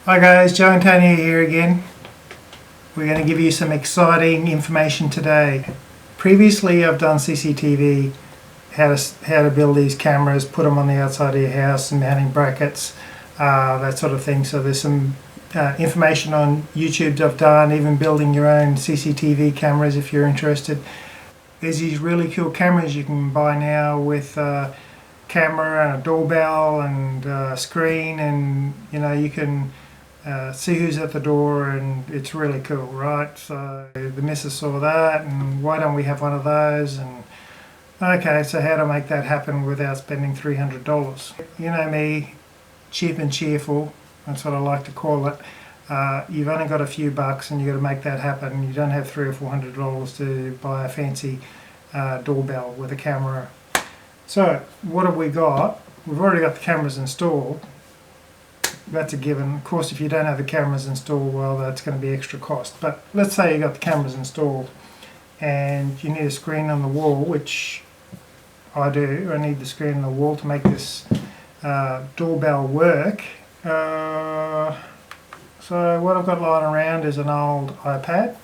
Hi guys, Joe and Tony here again. We're going to give you some exciting information today. Previously I've done CCTV, how to build these cameras, put them on the outside of your house and mounting brackets, that sort of thing. So there's some information on YouTube that I've done, even building your own CCTV cameras if you're interested. There's these really cool cameras you can buy now with camera and a doorbell and a screen, and you can see who's at the door, and it's really cool, right? So the missus saw that, and why don't we have one of those? And okay, so how to make that happen without spending $300? You know me, cheap and cheerful, that's what I like to call it. You've only got a few bucks and you've got to make that happen. You don't have $300 or $400 to buy a fancy doorbell with a camera. So what have we got? We've already got the cameras installed. That's a given. Of course, if you don't have the cameras installed, well, that's going to be extra cost. But let's say you got the cameras installed and you need a screen on the wall, which I do. I need the screen on the wall to make this doorbell work. So what I've got lying around is an old iPad.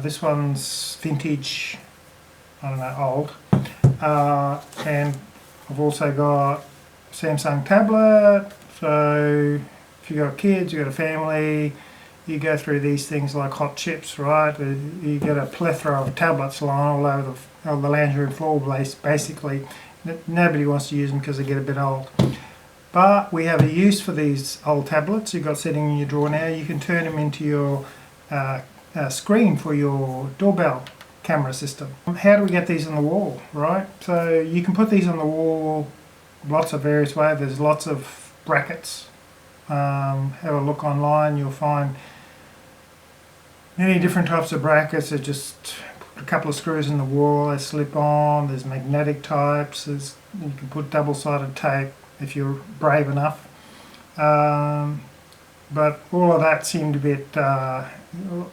This one's vintage, I don't know, old. And I've also got Samsung tablet. So if you've got kids, you've got a family, you go through these things like hot chips, right? You get a plethora of tablets lying all over the lounge room floor, basically. Nobody wants to use them because they get a bit old. But we have a use for these old tablets you've got sitting in your drawer now. You can turn them into your screen for your doorbell camera system. How do we get these on the wall, right? So you can put these on the wall lots of various ways. There's lots of brackets. Have a look online, you'll find many different types of brackets. They're just put a couple of screws in the wall, they slip on. There's magnetic types. You can put double-sided tape if you're brave enough. But all of that seemed a bit, a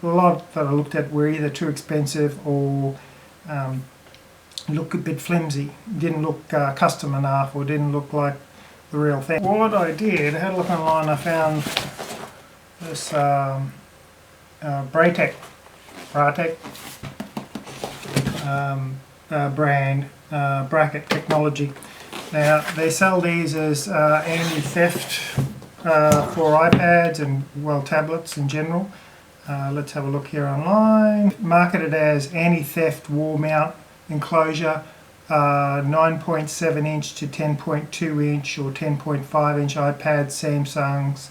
lot that I looked at were either too expensive or look a bit flimsy, didn't look custom enough, or didn't look like the real thing. What I did, I had a look online, I found this Brateck brand, bracket technology. Now they sell these as anti-theft for iPads and, well, tablets in general. Let's have a look here online. Marketed as anti-theft wall mount enclosure, 9.7 inch to 10.2 inch or 10.5 inch iPads, Samsungs.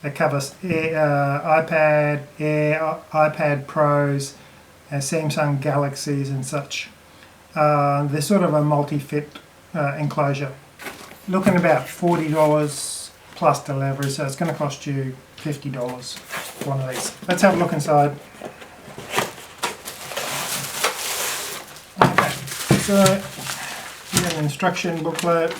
That covers iPad Air, iPad Pros, Samsung Galaxies and such. They're sort of a multi-fit enclosure. Looking about $40 plus delivery, so it's going to cost you $50 for one of these. Let's have a look inside. Okay, so you have an instruction booklet,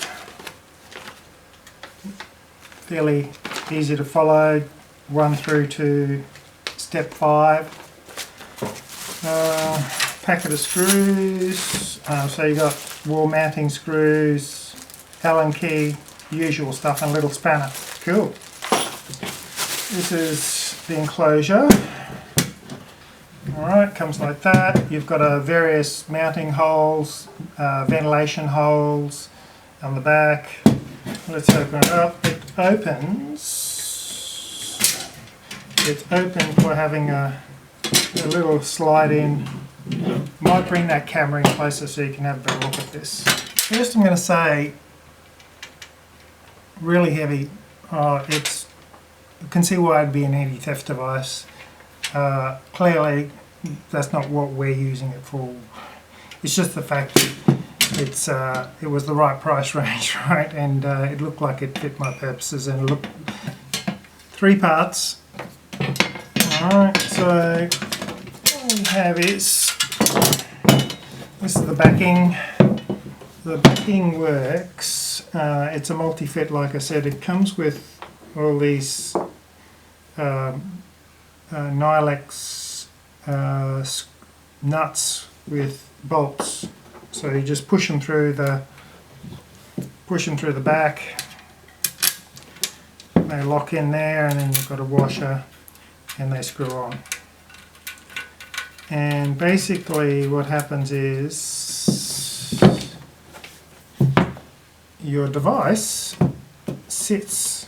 fairly easy to follow, 1 through to step 5. Packet of screws, so you got wall mounting screws, Allen key, usual stuff, and a little spanner. Cool. This is the enclosure. Alright, comes like that. You've got various mounting holes, ventilation holes on the back. Let's open it up. It's open for having a little slide in. Might bring that camera in closer so you can have a better look at this. First I'm going to say, really heavy. You can see why it'd be an anti-theft device. Clearly that's not what we're using it for. It's just the fact that it was the right price range, right? And it looked like it fit my purposes, and look, 3 parts. Alright, so what we have is, this is the backing. The backing works. It's a multi-fit, like I said. It comes with all these Nylex nuts with bolts. So you just push them through the back, they lock in there, and then you've got a washer and they screw on. And basically what happens is your device sits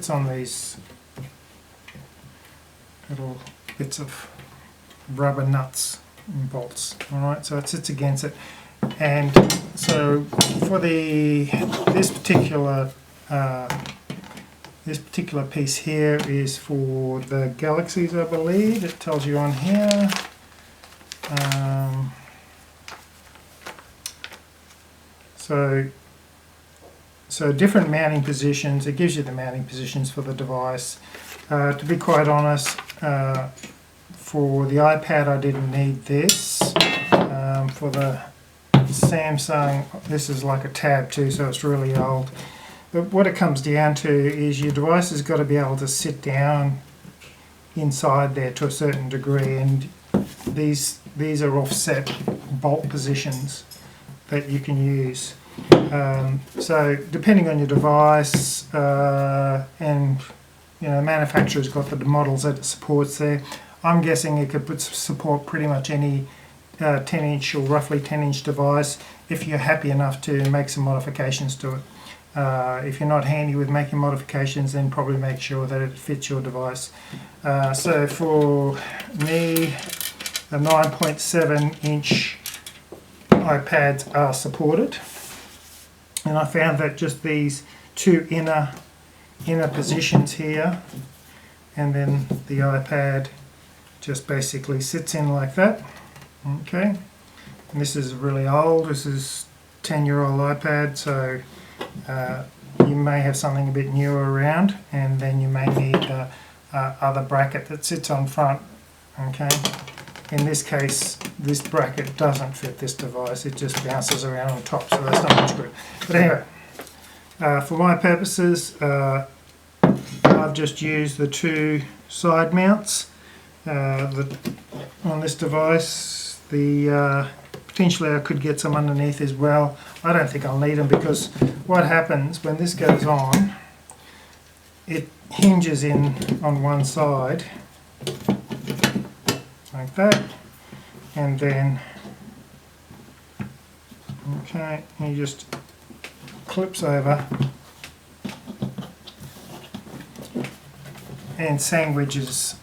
on these little bits of rubber nuts and bolts. Alright, so it sits against it. And so for this particular piece here is for the galaxies, I believe. It tells you on here. So different mounting positions. It gives you the mounting positions for the device. To be quite honest, for the iPad I didn't need this. For the Samsung, this is like a tab too, so it's really old. But what it comes down to is your device has got to be able to sit down inside there to a certain degree, and these are offset bolt positions that you can use. So depending on your device, and the manufacturer's got the models that it supports there. I'm guessing it could support pretty much any 10-inch or roughly 10-inch device if you're happy enough to make some modifications to it. If you're not handy with making modifications, then probably make sure that it fits your device. So for me, the 9.7-inch iPads are supported, and I found that just these two inner positions here, and then the iPad just basically sits in like that. Okay, and this is really old. This is 10-year-old iPad, so you may have something a bit newer around, and then you may need the other bracket that sits on front. Okay, in this case, this bracket doesn't fit this device. It just bounces around on top, so that's not much good. But anyway, for my purposes, I've just used the two side mounts on this device. Potentially I could get some underneath as well. I don't think I'll need them, because what happens when this goes on, it hinges in on one side like that, and then he just clips over and sandwiches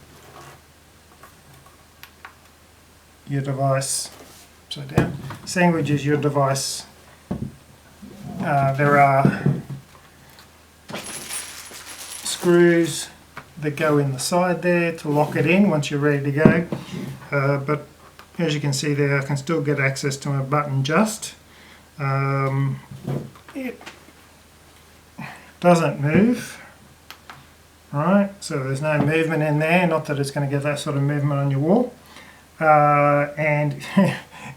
your device. Upside down. Sandwiches your device. There are screws that go in the side there to lock it in once you're ready to go. But as you can see there, I can still get access to my button just. It doesn't move. Right, so there's no movement in there, not that it's going to get that sort of movement on your wall. And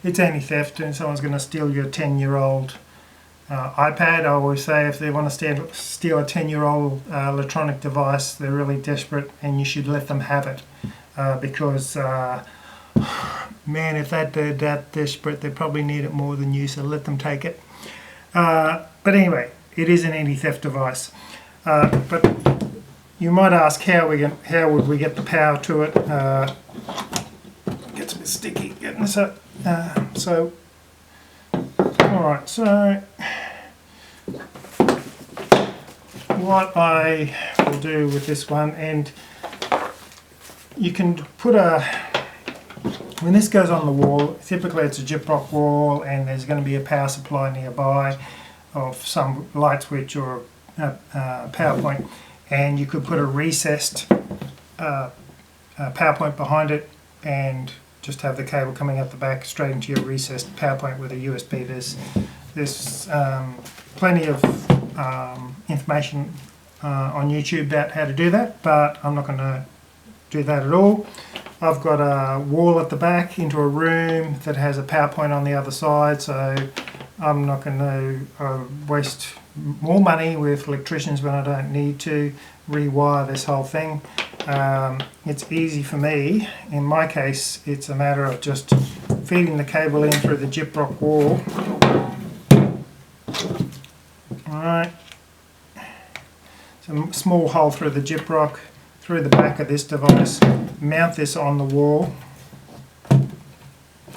it's anti-theft, and someone's going to steal your 10-year-old iPad. I always say if they want to steal a 10-year-old electronic device, they're really desperate, and you should let them have it. Because, man, if they're that desperate, they probably need it more than you, so let them take it. But anyway, it is an anti-theft device. But you might ask how would we get the power to it. Gets a bit sticky getting this up. Alright, so what I will do with this one, and you can put when this goes on the wall, typically it's a gyprock wall, and there's going to be a power supply nearby of some light switch or power point, and you could put a recessed power point behind it, and just have the cable coming out the back straight into your recessed power point with a USB. There's plenty of information on YouTube about how to do that, but I'm not going to do that at all. I've got a wall at the back into a room that has a power point on the other side, so I'm not going to waste more money with electricians when I don't need to rewire this whole thing. It's easy for me. In my case, it's a matter of just feeding the cable in through the gyprock wall. Alright, so a small hole through the gyprock, through the back of this device, mount this on the wall.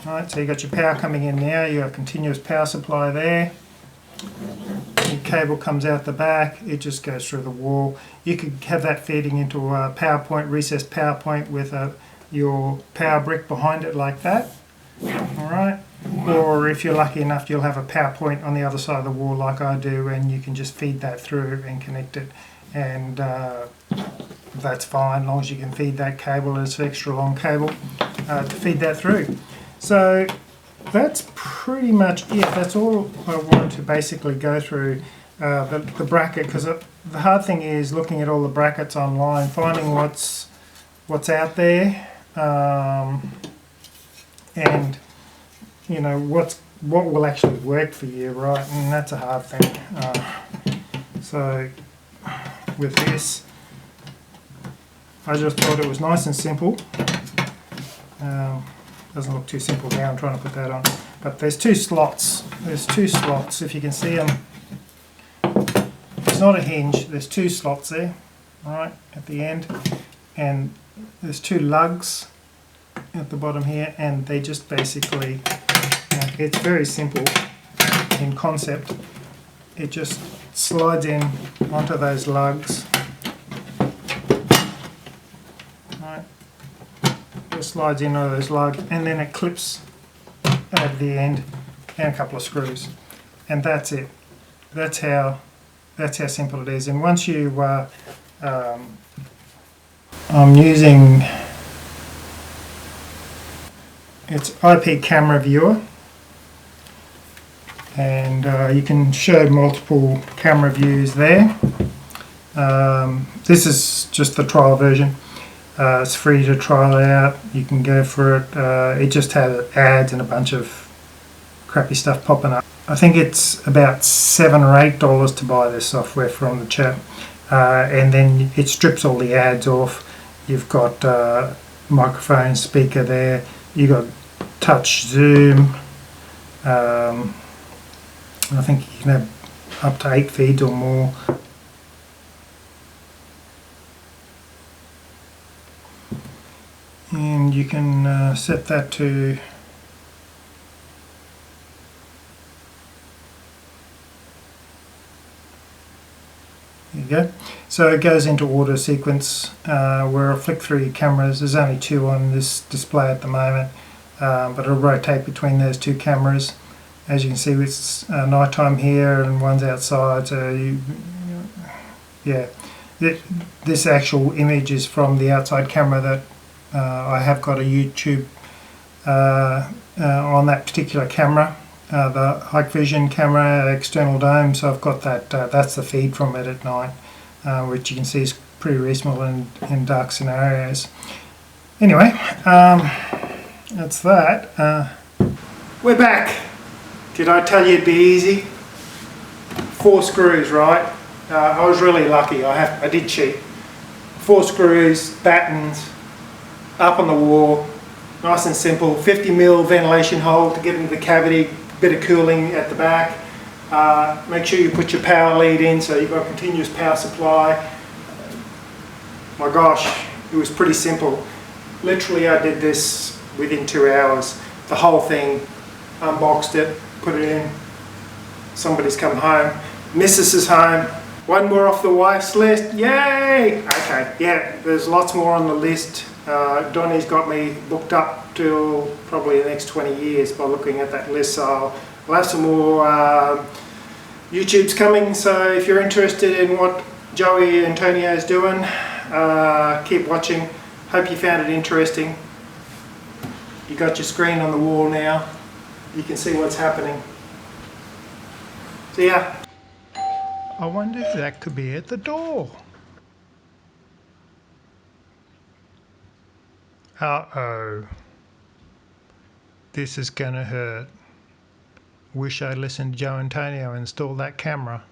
Right, so you've got your power coming in now, you have continuous power supply there. Your cable comes out the back, it just goes through the wall. You could have that feeding into a power point, recessed power point with your power brick behind it like that. Alright, or if you're lucky enough you'll have a power point on the other side of the wall like I do, and you can just feed that through and connect it, and that's fine as long as you can feed that cable. It's an extra long cable to feed that through. So that's pretty much it. That's all I want to basically go through the bracket, because the hard thing is looking at all the brackets online, finding what's out there, and you know what will actually work for you, right? And that's a hard thing. So with this, I just thought it was nice and simple. Doesn't look too simple now, I'm trying to put that on. But there's two slots. There's two slots, if you can see them. It's not a hinge, there's two slots there, right, at the end. And there's two lugs at the bottom here, and they just basically, it's very simple in concept. It just slides in onto those lugs. Slides in over those lugs, and then it clips at the end, and a couple of screws, and that's it. That's how simple it is. And once you I'm using it's IP camera viewer, and you can show multiple camera views there. This is just the trial version. It's free to try it out. You can go for it. It just had ads and a bunch of crappy stuff popping up. I think it's about $7 or $8 to buy this software from the chap, and then it strips all the ads off. You've got microphone, speaker there. You've got touch zoom. I think you can have up to 8 feeds or more. And you can set that to there you go. So it goes into auto sequence where I'll flick through your cameras. There's only 2 on this display at the moment, but it'll rotate between those 2 cameras. As you can see, it's nighttime here and one's outside, so yeah, this actual image is from the outside camera that I have got a YouTube on that particular camera, the Hikvision camera external dome, so I've got that, that's the feed from it at night, which you can see is pretty reasonable in dark scenarios. Anyway, that's that. We're back. Did I tell you it'd be easy? 4 screws, right? I was really lucky, I did cheat. 4 screws, battens, up on the wall, nice and simple. 50mm ventilation hole to get into the cavity, bit of cooling at the back. Make sure you put your power lead in so you've got continuous power supply. My gosh, it was pretty simple. Literally I did this within 2 hours. The whole thing, unboxed it, put it in. Somebody's come home. Missus is home. One more off the wife's list. Yay! Okay, yeah, there's lots more on the list. Donnie's got me booked up till probably the next 20 years by looking at that list, so I'll have some more YouTubes coming, so if you're interested in what Joey Antonio is doing, keep watching. Hope you found it interesting. You got your screen on the wall now, you can see what's happening. See ya. I wonder if that could be at the door. Uh-oh. This is gonna hurt. Wish I listened to Joe Antonio and installed that camera.